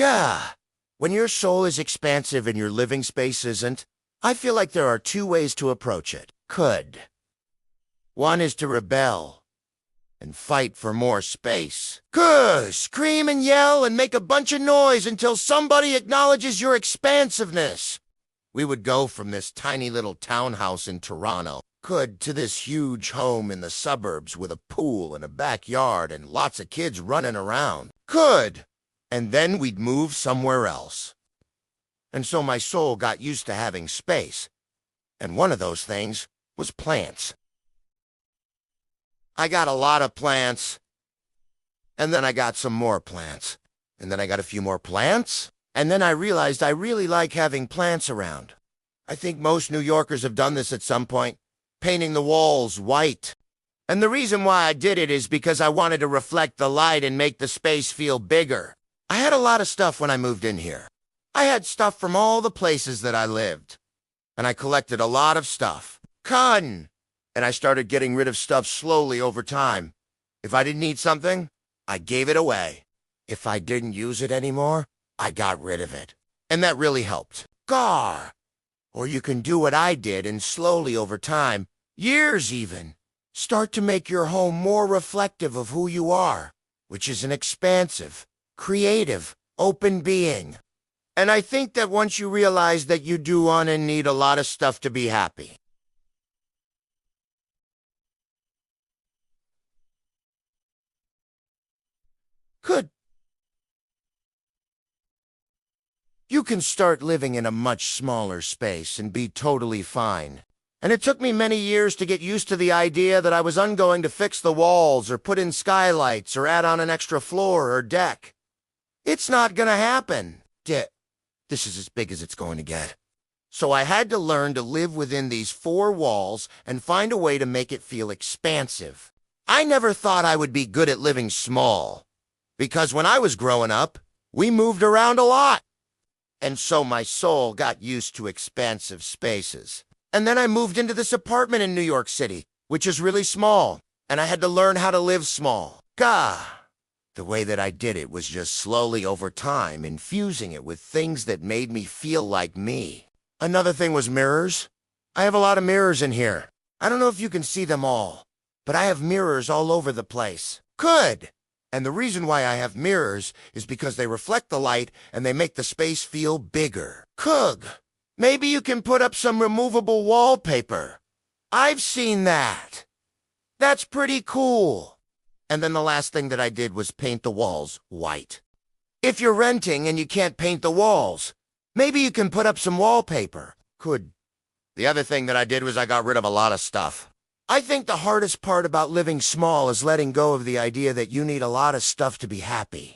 Gah! When your soul is expansive and your living space isn't, I feel like there are two ways to approach it. One is to rebel and fight for more space. Scream and yell and make a bunch of noise until somebody acknowledges your expansiveness. We would go from this tiny little townhouse in Toronto, to this huge home in the suburbs with a pool and a backyard and lots of kids running around. And then we'd move somewhere else. And so my soul got used to having space. And one of those things was plants. I got a lot of plants. And then I got some more plants. And then I got a few more plants. And then I realized I really like having plants around. I think most New Yorkers have done this at some point, painting the walls white. And the reason why I did it is because I wanted to reflect the light and make the space feel bigger. I had a lot of stuff when I moved in here. I had stuff from all the places that I lived. And I collected a lot of stuff. And I started getting rid of stuff slowly over time. If I didn't need something, I gave it away. If I didn't use it anymore, I got rid of it. And that really helped. Or you can do what I did and slowly over time, years even, start to make your home more reflective of who you are, which is an expansive, creative, open being. And I think that once you realize that you do want and need a lot of stuff to be happy, you can start living in a much smaller space and be totally fine. And it took me many years to get used to the idea that I was ungoing to fix the walls or put in skylights or add on an extra floor or deck. It's not gonna happen. This is as big as it's going to get. So I had to learn to live within these four walls and find a way to make it feel expansive. I never thought I would be good at living small, because when I was growing up, we moved around a lot. And so my soul got used to expansive spaces. And then I moved into this apartment in New York City, which is really small, and I had to learn how to live small. The way that I did it was just slowly over time, infusing it with things that made me feel like me. Another thing was mirrors. I have a lot of mirrors in here. I don't know if you can see them all, but I have mirrors all over the place. And the reason why I have mirrors is because they reflect the light and they make the space feel bigger. Maybe you can put up some removable wallpaper. I've seen that. That's pretty cool. And then the last thing that I did was paint the walls white. If you're renting and you can't paint the walls, maybe you can put up some wallpaper. The other thing that I did was I got rid of a lot of stuff. I think the hardest part about living small is letting go of the idea that you need a lot of stuff to be happy.